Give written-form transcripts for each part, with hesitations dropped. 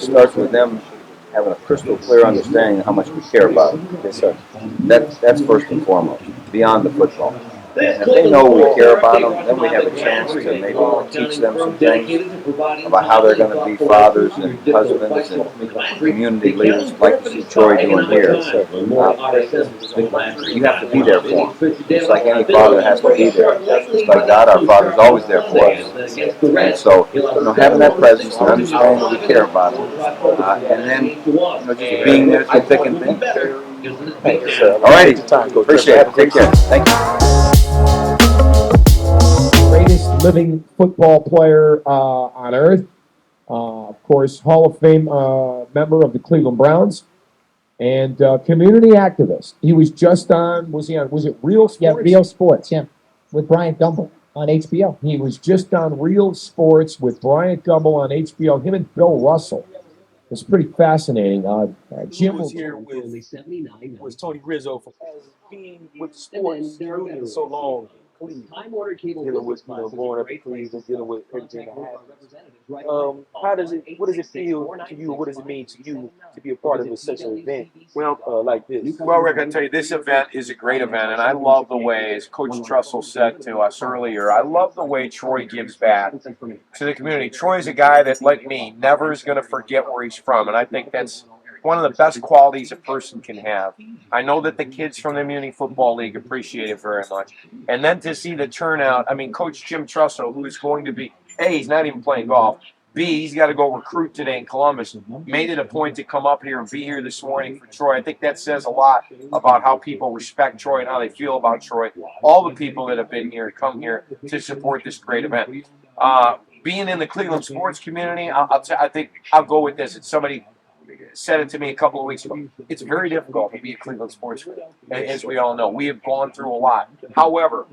it starts with them having a crystal clear understanding of how much we care about them. Yes, sir. That's first and foremost, beyond the football. And if they know we care about them, then we have a chance to maybe teach them some things about how they're going to be fathers and husbands and community leaders, like you see Troy doing here. You have to be there for them. It's like any father has to be there. It's like God, our Father, is always there for us. And so, having that presence and understanding that we care about them, and then, just being there through thick and thin. Thank you, sir. All righty. Time, Coach. Appreciate it. Take care. Thank you. Greatest living football player on earth. Of course, Hall of Fame member of the Cleveland Browns and community activist. He was just on, was it Real Sports? Yeah, Real Sports, yeah, with Bryant Gumbel on HBO. He was just on Real Sports with Bryant Gumbel on HBO, him and Bill Russell. It's pretty fascinating. Jim was here with Tony Rizzo for being with sports for so long. Dealing with growing up in Cleveland, dealing with everything that happens. What does it feel to you? What does it mean to you to be a part of such an event? Like this. Well, Rick, I tell you, this event is a great event, and I love the way, as Coach Trussell said to us earlier, I love the way Troy gives back to the community. Troy's a guy that, like me, never is going to forget where he's from, and I think that's one of the best qualities a person can have. I know that the kids from the Muni Football League appreciate it very much. And then to see the turnout, I mean, Coach Jim Trussell, who is going to be, A, he's not even playing golf. B, he's got to go recruit today in Columbus. Made it a point to come up here and be here this morning for Troy. I think that says a lot about how people respect Troy and how they feel about Troy. All the people that have been here come here to support this great event. Being in the Cleveland sports community, I think I'll go with this. It's somebody said it to me a couple of weeks ago. It's very difficult to be a Cleveland sports fan, as we all know. We have gone through a lot. However,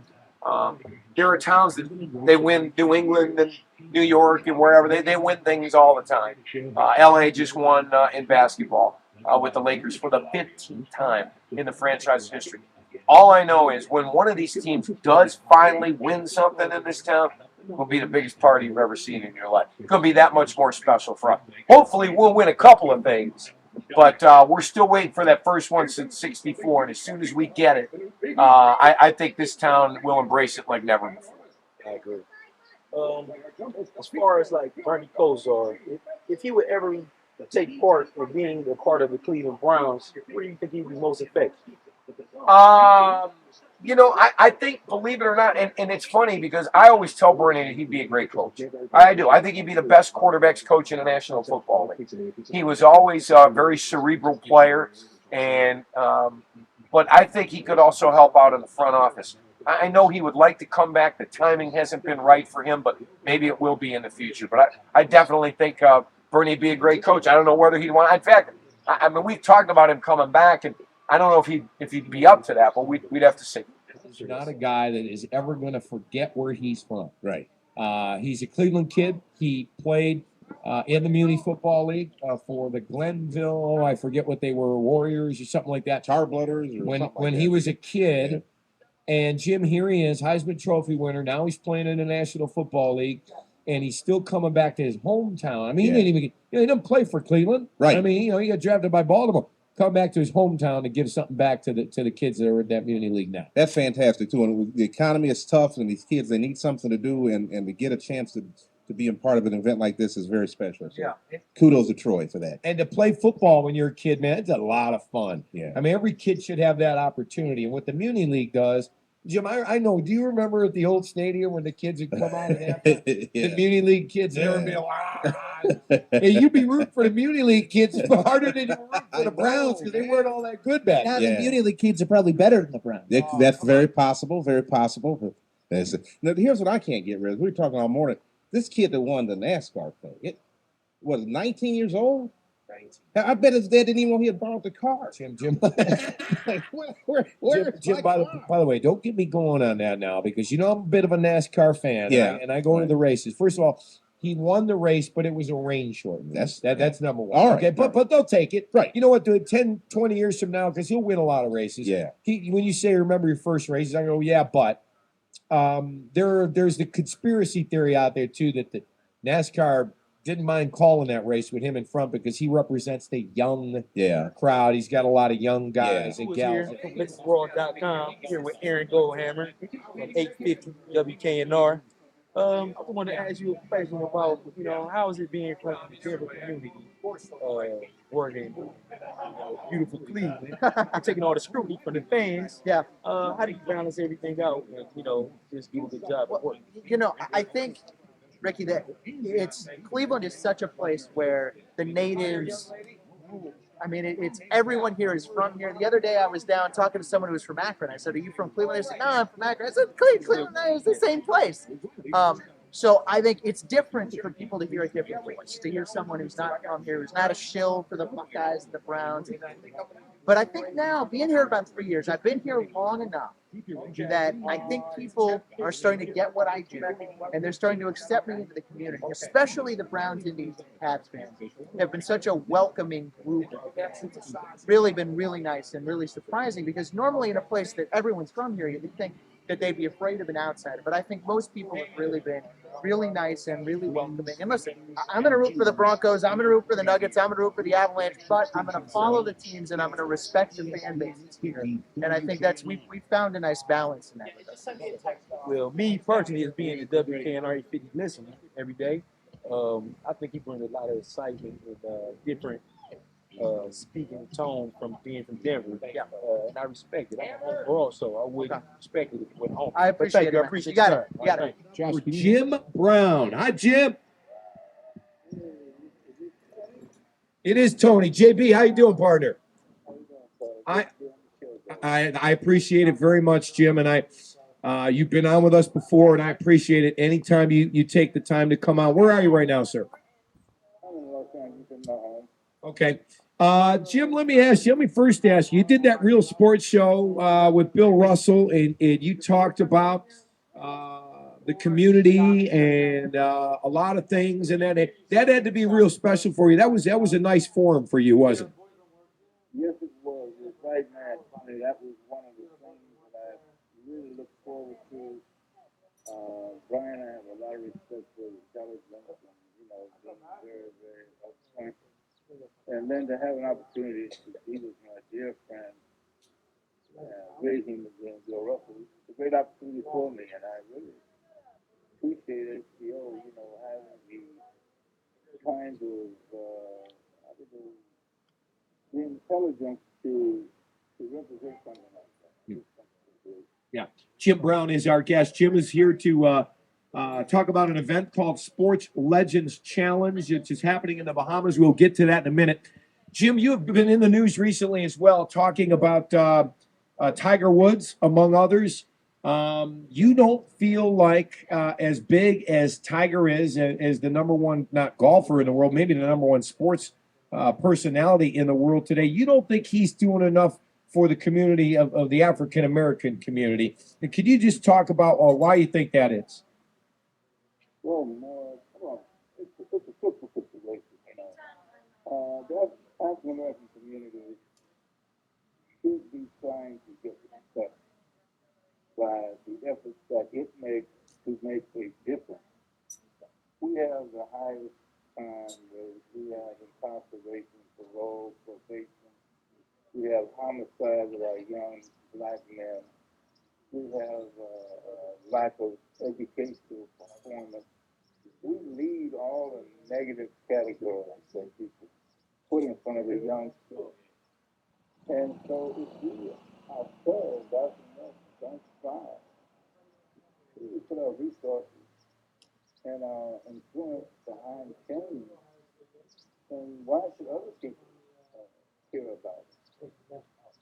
there are towns that they win, New England and New York and wherever. They win things all the time. LA just won in basketball with the Lakers for the 15th time in the franchise history. All I know is when one of these teams does finally win something in this town, will be the biggest party you've ever seen in your life. It's going to be that much more special for us. Hopefully, we'll win a couple of things, but we're still waiting for that first one since '64, and as soon as we get it, I think this town will embrace it like never before. I agree. As far as like Bernie Kosar, if he would ever take part in being a part of the Cleveland Browns, where do you think he would be most effective? I think, believe it or not, and it's funny because I always tell Bernie that he'd be a great coach. I do. I think he'd be the best quarterbacks coach in the National Football League. He was always a very cerebral player, and but I think he could also help out in the front office. I know he would like to come back. The timing hasn't been right for him, but maybe it will be in the future. But I definitely think Bernie would be a great coach. I don't know whether he'd want. In fact, I mean, we've talked about him coming back, and I don't know if he'd be up to that, but we'd have to see. He's not a guy that is ever going to forget where he's from. Right. He's a Cleveland kid. He played in the Muni Football League for the Glenville, I forget what they were, Warriors or something like that. Tarblooders. When he was a kid. Yeah. And Jim, here he is, Heisman Trophy winner. Now he's playing in the National Football League, and he's still coming back to his hometown. I mean, he didn't play for Cleveland. Right. I mean, he got drafted by Baltimore. Come back to his hometown to give something back to the kids that are in that Muni League now. That's fantastic too. And the economy is tough, and these kids, they need something to do, and to get a chance to be a part of an event like this is very special. So yeah. Kudos to Troy for that. And to play football when you're a kid, man, it's a lot of fun. Yeah. I mean, every kid should have that opportunity. And what the Muni League does, Jim, I know. Do you remember at the old stadium when the kids would come out and have the Muni League kids, and everyone would be like, hey, you'd be rooting for the Muni League kids harder than you root for the Browns because they weren't all that good back then. The Muni League kids are probably better than the Browns. That's very possible. Very possible. Now, here's what I can't get rid of. We were talking all morning. This kid that won the NASCAR thing, it was 19 years old. I bet his dad didn't even know he had borrowed the car. Jim. Jim, by the way, don't get me going on that now because I'm a bit of a NASCAR fan. Yeah. And I go into the races. First of all, he won the race, but it was a rain shortened. That's number one. All right. Okay, but they'll take it. Right. You know what? Do it 10, 20 years from now because he'll win a lot of races. Yeah. When you say remember your first races, I go, yeah, but there's the conspiracy theory out there too that the NASCAR didn't mind calling that race with him in front because he represents the young Yeah. crowd. He's got a lot of young guys Who and was gals. here from LiquorRaw.com, here with Aaron Goldhammer from 850 WKNR. I want to ask you a question about, how is it being from the Denver community, working beautiful Cleveland, and taking all the scrutiny from the fans? Yeah. How do you balance everything out and, just do a good job at work? I think, Ricky, that it's Cleveland is such a place where the natives. I mean, it's everyone here is from here. The other day, I was down talking to someone who was from Akron. I said, "Are you from Cleveland?" They said, "No, I'm from Akron." I said, "Cleveland is the same place." So I think it's different for people to hear a different voice, to hear someone who's not from here, who's not a shill for the Buckeyes and the Browns. But I think now, being here about 3 years, I've been here long enough that I think people are starting to get what I do, and they're starting to accept me into the community, especially the Browns, Indians, and Cavs fans. They've been such a welcoming group. It's really been really nice and really surprising because normally in a place that everyone's from here, you'd think that they'd be afraid of an outsider. But I think most people have really been really nice and really welcoming. And listen, I'm going to root for the Broncos. I'm going to root for the Nuggets. I'm going to root for the Avalanche. But I'm going to follow the teams and I'm going to respect the fan bases here. And I think that's we found a nice balance in that regard. Well, me personally, as being a WKNR 50 listener every day, I think he brings a lot of excitement and different speaking tone from being from Denver. And I respect it. I'm a home so I would respect it if it went home. I appreciate thank you. it. I appreciate You got your it. time. You got All it. right, Josh, Jim Brown. Hi, Jim. It is Tony. JB, how you doing, partner? I appreciate it very much, Jim, and you've been on with us before, and I appreciate it. Anytime you take the time to come on. Where are you right now, sir? Okay. Jim, let me first ask you. You did that Real Sports Show with Bill Russell, and you talked about the community and a lot of things, and that had to be real special for you. That was a nice forum for you, wasn't it? Yes, it was. You're right, man. That was one of the things that I really look forward to. Brian, I have a lot of respect for his intelligence and, being very, very upfront. And then to have an opportunity to be with my dear friend, great human being, Bill Russell, it's a great opportunity for me, and I really appreciate HBO, having the kind of, the intelligence to represent something like that. Yeah. Jim Brown is our guest. Jim is here to talk about an event called Sports Legends Challenge. It's just happening in the Bahamas. We'll get to that in a minute. Jim, you have been in the news recently as well, talking about Tiger Woods, among others. You don't feel like as big as Tiger is, as the number one, not golfer in the world, maybe the number one sports personality in the world today. You don't think he's doing enough for the community of the African American community. And could you just talk about why you think that is? Well, come on. It's a simple situation, The African American community should be trying to get respect by the efforts that it makes to make a difference. We have the highest crime rate. We have incarceration, parole, probation. We have homicides of our young black men. We have lack of educational performance. We lead all the negative categories that people put in front of the young children. And so if we ourselves, don't try, we put our resources and our influence behind change, then why should other people care about it?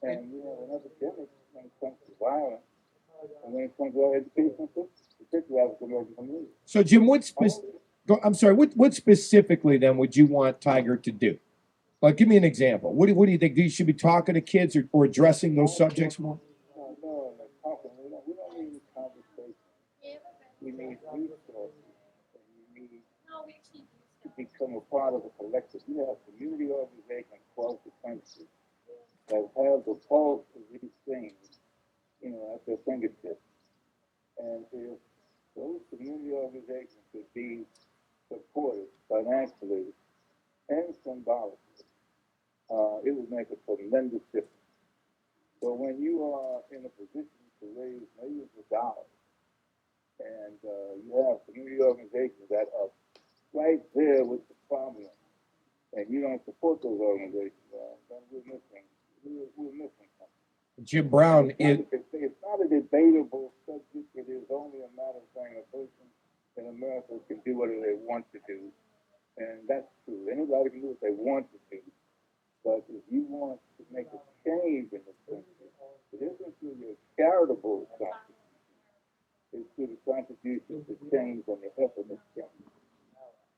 And we have an epidemic when it comes to violence and when it comes to our education system, particularly African American community. So, Jim, what specifically then would you want Tiger to do? Like, give me an example. What do you think? Do you should be talking to kids or addressing those subjects more? No, we don't need conversation. We need resources. And we need to become a part of a collective. We have community organizations across the country that have the pulse of these things, at their fingertips. And if those community organizations could be supported financially and symbolically, it would make a tremendous difference. So when you are in a position to raise millions of dollars and you have community organizations that are right there with the problem, and you don't support those organizations, then we're missing something. Jim Brown is. It's not a debatable subject. It is only a matter of saying a person in America can do whatever they want to do, and that's true. Anybody can do what they want to do, but if you want to make a change in this country, it isn't through your charitable contribution. It's through the contribution to change and the help of this change.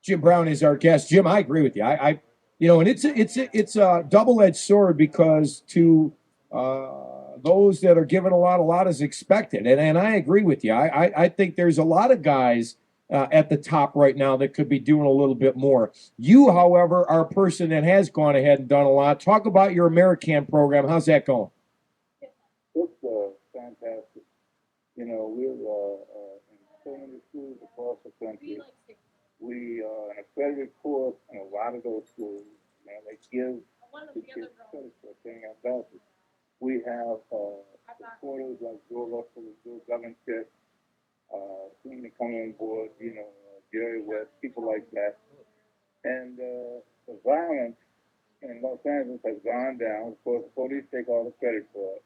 Jim Brown is our guest. Jim, I agree with you. I and it's a double-edged sword because to those that are given a lot is expected, and I agree with you. I think there's a lot of guys at the top right now that could be doing a little bit more. You, however, are a person that has gone ahead and done a lot. Talk about your American program. How's that going? It's fantastic. You know, we're in so many schools across the country. We are an accredited course in a lot of those schools. You know, they give the kids credit for being ambassadors. We have supporters like Joe Russell and Joe Govinsky, soon to come on board, you know, Jerry West, people like that. And the violence in Los Angeles has gone down. Of course, the police take all the credit for it.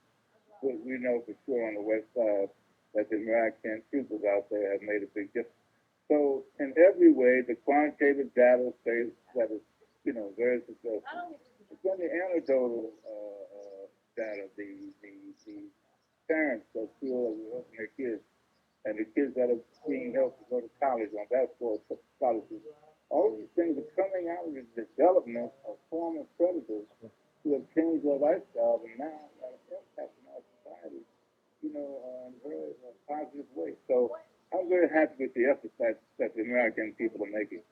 But we know for sure on the west side that the American troopers out there have made a big difference. So in every way, the quantitative data says that it's, you know, very successful. It's been the anecdotal data, the parents that feel that we're helping their kids, and the kids that are being helped to go to college on basketball scholarships. All these things are coming out of the development of former predators who have changed their lifestyle and now have an impact on our society, you know, in a very positive way. So I'm very happy with the efforts that the American people are making.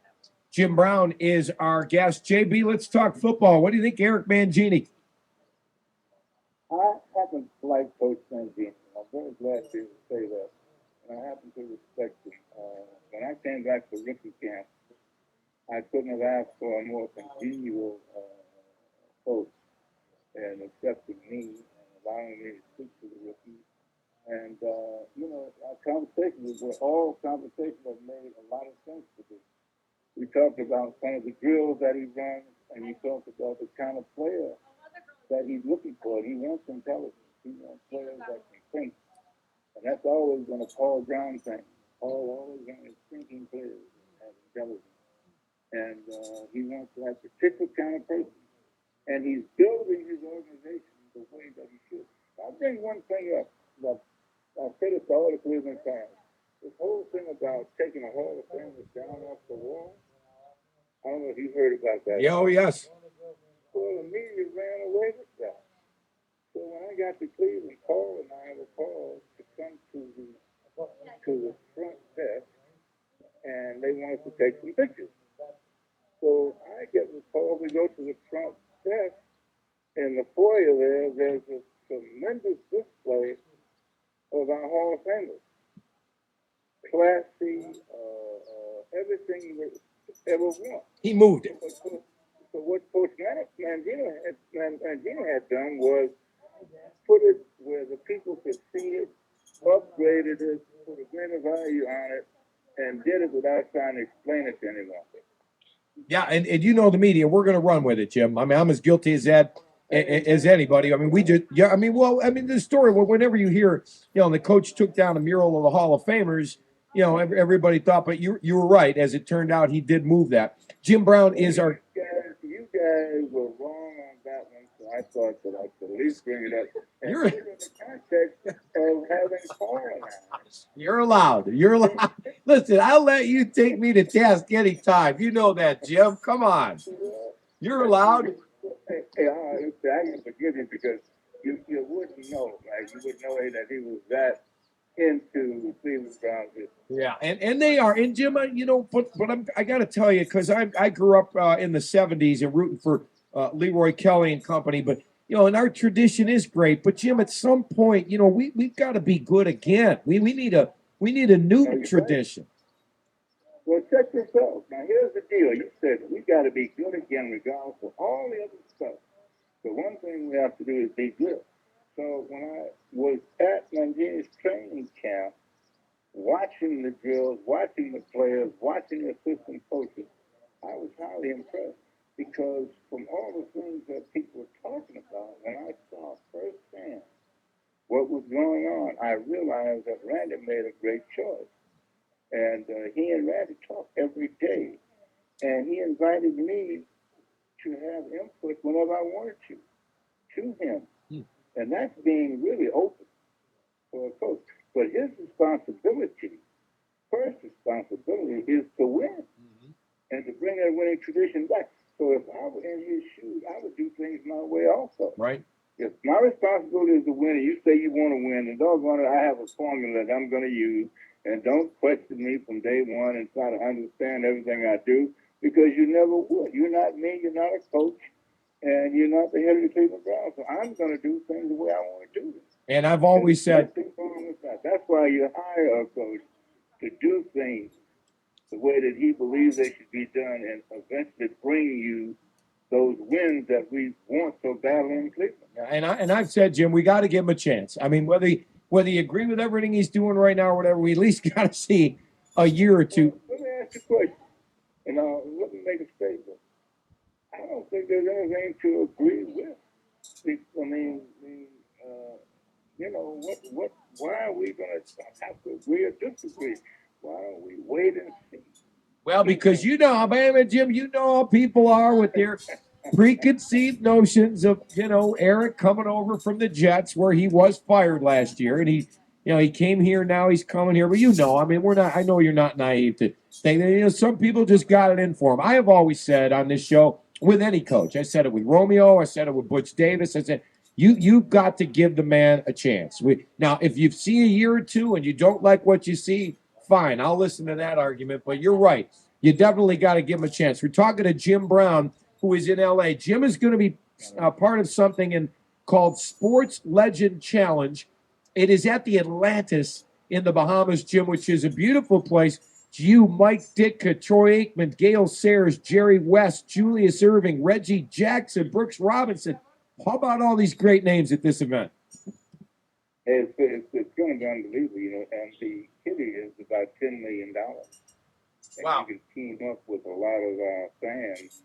Jim Brown is our guest. JB, let's talk football. What do you think, Eric Mangini? I happen to like Coach Mangini. I'm very glad to say that. And I happen to respect him. When I came back to rookie camp, I couldn't have asked for a more congenial coach and accepting me and allowing me to speak to the rookies. And, you know, our conversations were all conversations that made a lot of sense to me. We talked about some of the drills that he runs, and he talked about the kind of player that he's looking for. He wants intelligence. He wants players that can think. And that's always been a Paul Brown thing. Paul always wanted thinking players and intelligence. And he wants to have a particular kind of person. And he's building his organization the way that he should. I'll bring one thing up that I'll say this to all the Cleveland fans. This whole thing about taking a Hall of Fame down off the wall, I don't know if you heard about that. Oh, yes. Well, the media ran away with that. So when I got to Cleveland, Paul and I were called to come to the front desk, and they wanted to take some pictures. So I get the call. We go to the front desk. In the foyer there's a tremendous display of our Hall of Famers. Classy, everything you would ever want. He moved it. So what Coach Mangino had done was put it where the people could see it, upgraded it, put a greater value on it, and did it without trying to explain it to anyone. Yeah, and you know the media, we're going to run with it, Jim. I mean, I'm as guilty as that as anybody. I mean, the story, whenever you hear, you know, the coach took down a mural of the Hall of Famers, you know, everybody thought, but you were right. As it turned out, he did move that. Jim Brown is our... You guys were wrong on that one, so I thought that I could at least bring it up. And You're- in the context of having Paul around. You're allowed. You're allowed. Listen, I'll let you take me to task anytime. You know that, Jim. Come on. You're allowed. Hey, I can forgive you because you wouldn't know, right? You wouldn't know that he was that into Cleveland Browns. Yeah, and they are. And Jim, you know, but I got to tell you, because I grew up in the 70s and rooting for Leroy Kelly and company, but you know, and our tradition is great. But Jim, at some point, you know, we've got to be good again. We need a new tradition. Well, check this out. Now, here's the deal. You said we got to be good again, regardless of all the other stuff. The one thing we have to do is be good. So when I was at Nigeria's training camp, watching the drills, watching the players, watching the assistant coaches, I was highly impressed because from all the things that people were talking about, when I saw firsthand what was going on, I realized that Randy made a great choice. And he and Randy talk every day. And he invited me to have input whenever I wanted to him. And that's being really open for a coach. But his responsibility, first responsibility, is to win and to bring that winning tradition back. So if I were in his shoes, I would do things my way also. Right. If my responsibility is to win, and you say you want to win, and doggone it, I have a formula that I'm going to use, and don't question me from day one and try to understand everything I do, because you never would. You're not me, you're not a coach, and you're not the head of the Cleveland Browns. So I'm going to do things the way I want to do them. And I've always said, that's why you hire a coach to do things the way that he believes they should be done, and eventually bring you those wins that we want so badly in Cleveland. and I've said, Jim, we got to give him a chance. I mean, whether you agree with everything he's doing right now or whatever, we at least got to see a year or two. Let me ask you a question, and let me make a statement. I don't think there's anything to agree with. I mean, you know, why are we going to have to agree or disagree? Why don't we wait and see? Well, because you know, man, Jim, you know how people are with their preconceived notions of, Eric coming over from the Jets where he was fired last year, and he came here, now he's coming here. But I mean, I know you're not naive to think that, some people just got it in for him. I have always said on this show, with any coach, I said it with Romeo, I said it with Butch Davis, I said, you've got to give the man a chance. Now, if you've seen a year or two and you don't like what you see, fine, I'll listen to that argument, but you're right. You definitely got to give him a chance. We're talking to Jim Brown, who is in L.A. Jim is going to be part of something called Sports Legend Challenge. It is at the Atlantis in the Bahamas, Jim, which is a beautiful place. You, Mike Ditka, Troy Aikman, Gale Sayers, Jerry West, Julius Irving, Reggie Jackson, Brooks Robinson. How about all these great names at this event? It's going to be unbelievable, and the kitty is about $10 million. And wow. You can team up with a lot of fans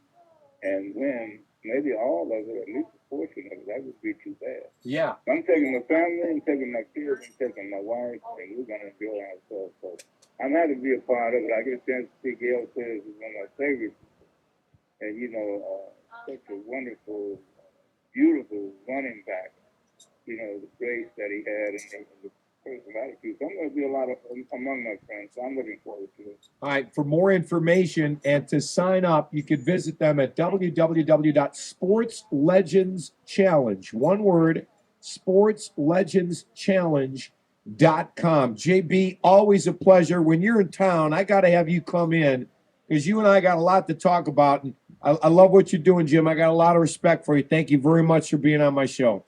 and win maybe all of it, at least a portion of it. That would be too bad. Yeah. I'm taking my family, I'm taking my kids, I'm taking my wife, and we're going to enjoy ourselves. So I'm happy to be a part of it. I get a chance to see Gale Sayers is one of my favorites. And, such a wonderful, beautiful running back. The grace that he had and the personality. So I'm going to be a lot among my friends. So I'm looking forward to it. All right. For more information and to sign up, you can visit them at www.sportslegendschallenge. One word, sportslegendschallenge.com. JB, always a pleasure. When you're in town, I got to have you come in because you and I got a lot to talk about. And I love what you're doing, Jim. I got a lot of respect for you. Thank you very much for being on my show.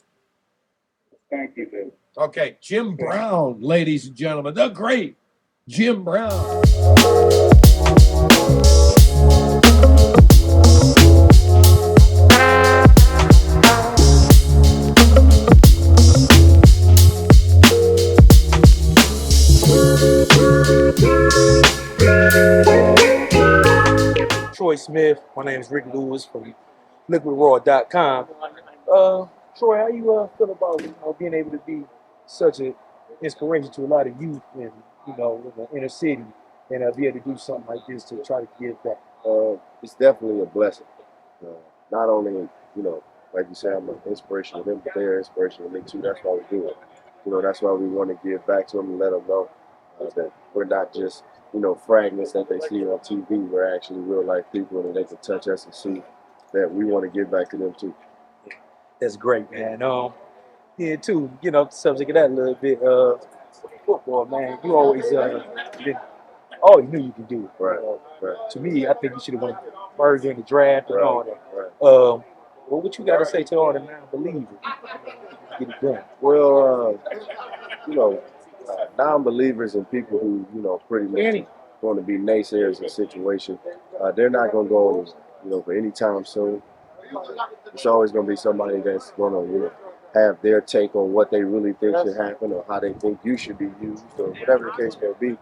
Thank you, Bill. Okay, Jim Brown, ladies and gentlemen, the great Jim Brown. Troy Smith. My name is Rick Lewis from LiquidRaw.com. Troy, how you feel about being able to be such an inspiration to a lot of youth in in the inner city and be able to do something like this to try to give back? It's definitely a blessing. Not only, like you say, I'm an inspiration to them, but they're an inspiration to me too. That's why we do it. That's why we want to give back to them and let them know that we're not just, fragments that they see on TV. We're actually real life people, and they can touch us and see that we want to give back to them too. That's great, man. Yeah, too. Subject of that a little bit. Football, man. You always always knew you could do it. Right. Right. To me, I think you should have won first during the draft and all that. Right. What you got to say to all the non-believers? Get it done. Well, non-believers and people who, pretty much going to be naysayers in the situation. They're not going to go, for any time soon. It's always going to be somebody that's going to, have their take on what they really think should happen or how they think you should be used or whatever the case may be.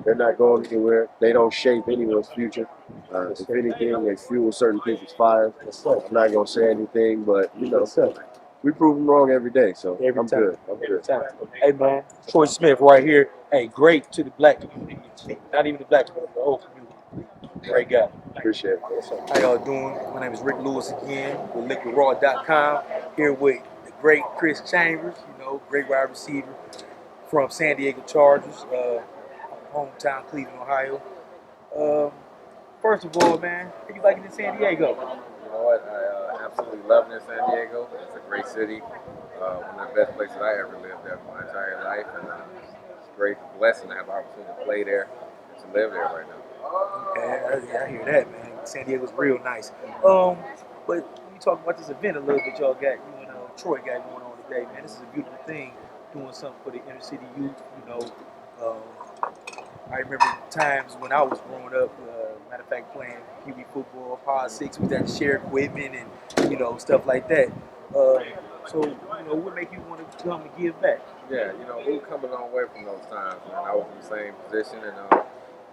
They're not going anywhere. They don't shape anyone's future. If anything, they fuel certain people's fires. I'm not going to say anything, but, we prove them wrong every day, so I'm good. I'm good. Hey man, Troy Smith right here. Hey, great to the black community. Not even the black community, the whole community. Great guy. Appreciate it. How y'all doing? My name is Rick Lewis again with LiquidRaw.com. Here with the great Chris Chambers, great wide receiver from San Diego Chargers, hometown Cleveland, Ohio. First of all, man, how you like it in San Diego? You know what? I absolutely love it in San Diego. It's a great city. One of the best places I ever lived there my entire life. And it's a great blessing to have the opportunity to play there and to live there right now. Okay, I hear that, man. San Diego's real nice. But when you talk about this event a little bit, y'all got, you and Troy got going on today, man. This is a beautiful thing, doing something for the inner city youth, I remember times when I was growing up, matter of fact, playing Pee Wee football, Pod 6, we had to share equipment and, stuff like that. So, what make you want to come and give back? Yeah, we've come a long way from those times, man. I was in the same position and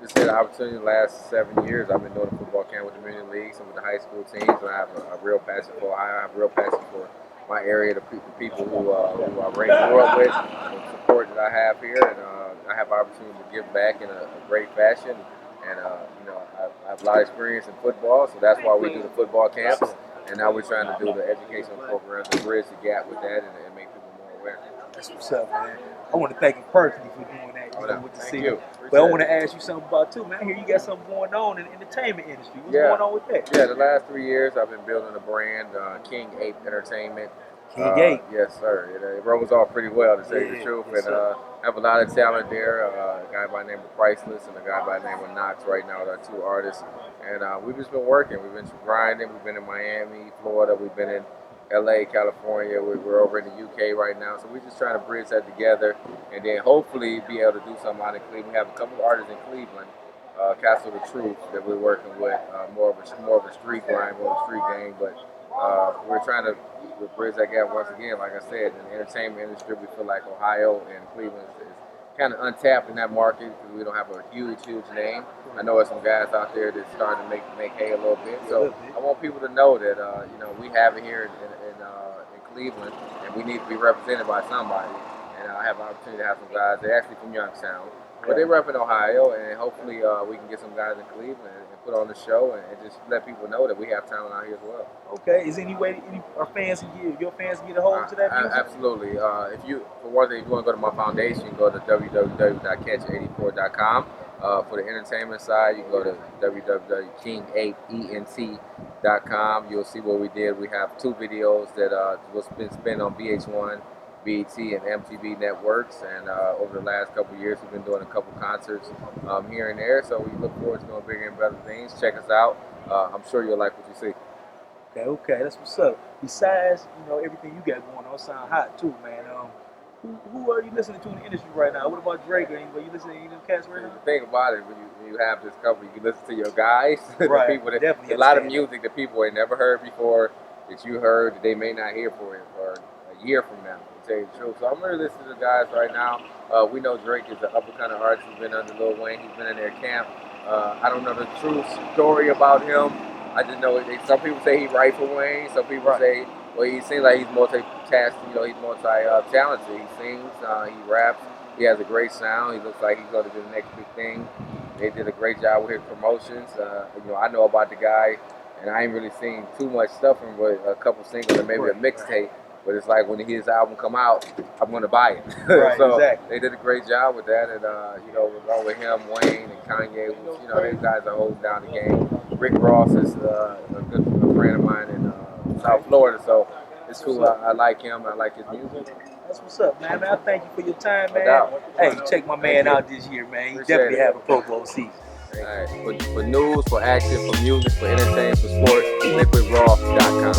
just had the opportunity the last 7 years. I've been doing a football camp with the community leagues and with the high school teams, and I have a real passion for Ohio. I have a real passion for my area, the people who I grew up with, the support that I have here, and I have the opportunity to give back in a great fashion. And I have a lot of experience in football, so that's why we do the football camps. And now we're trying to do the educational programs to bridge the gap with that and make people more aware. That's what's up, man. I want to thank you personally for doing that. With the Thank city. you. But I want to ask you something about too, man. I hear you got something going on in the entertainment industry. What's going on with that? Yeah, the last 3 years I've been building a brand, King 8 Entertainment. King 8? Yes, sir. It rolls off pretty well, to say the truth. Yes, and have a lot of talent there. A guy by the name of Priceless and a guy by the name of Knox right now, are two artists. And we've just been working. We've been grinding. We've been in Miami, Florida. We've been in LA, California. We're over in the UK right now. So we're just trying to bridge that together and then hopefully be able to do something out in Cleveland. We have a couple of artists in Cleveland, Castle the Truth, that we're working with, more of a street grind, more of a street game. But we're trying to bridge that gap once again. Like I said, in the entertainment industry, we feel like Ohio and Cleveland is kind of untapped in that market because we don't have a huge name. I know there's some guys out there that's starting to make hay a little bit. So I want people to know that we have it here in Cleveland, and we need to be represented by somebody. And I have an opportunity to have some guys. They're actually from Youngstown, but they rep in Ohio, and hopefully we can get some guys in Cleveland and put on the show and just let people know that we have talent out here as well. Okay, is there any way your fans can get a hold to that music? Absolutely. If you want to go to my foundation, you can go to www.catch84.com. For the entertainment side, you can go to www.king8ent.com. You'll see what we did. We have 2 videos that was been spent on VH1, BET, and MTV networks. And over the last couple of years, we've been doing a couple concerts here and there. So we look forward to doing bigger and better things. Check us out. I'm sure you'll like what you see. Okay, that's what's up. Besides, everything you got going on, sound hot too, man. Who are you listening to in the industry right now? What about Drake? Are you listening to any of them cats right now? The thing about it, when you have this cover, you can listen to your guys, right? The people that, Definitely. A lot of music that people ain't never heard before, that you heard, that they may not hear for a year from now, to tell you the truth. So I'm really listening to the guys right now. We know Drake is an upper kind of artist. He's been under Lil Wayne. He's been in their camp. I don't know the true story about him. I just know some people say he writes for Wayne. Some people say, well, he seems like he's multi-talented. He's multi-talented. He sings, he raps. He has a great sound. He looks like he's going to do the next big thing. They did a great job with his promotions. I know about the guy, and I ain't really seen too much stuff from him, but a couple singles and maybe a mixtape. But it's like when his album come out, I'm going to buy it. Right, so exactly. They did a great job with that. And, along with him, Wayne and Kanye, these guys are holding down the game. Rick Ross is a good friend of mine in South Florida, so it's cool. I like him. I like his music. That's what's up, man. I thank you for your time, man. No doubt. Hey, check my man out this year, man. He definitely have a Pro Bowl season. All right. For news, for action, for music, for entertainment, for sport, LiquidRaw.com.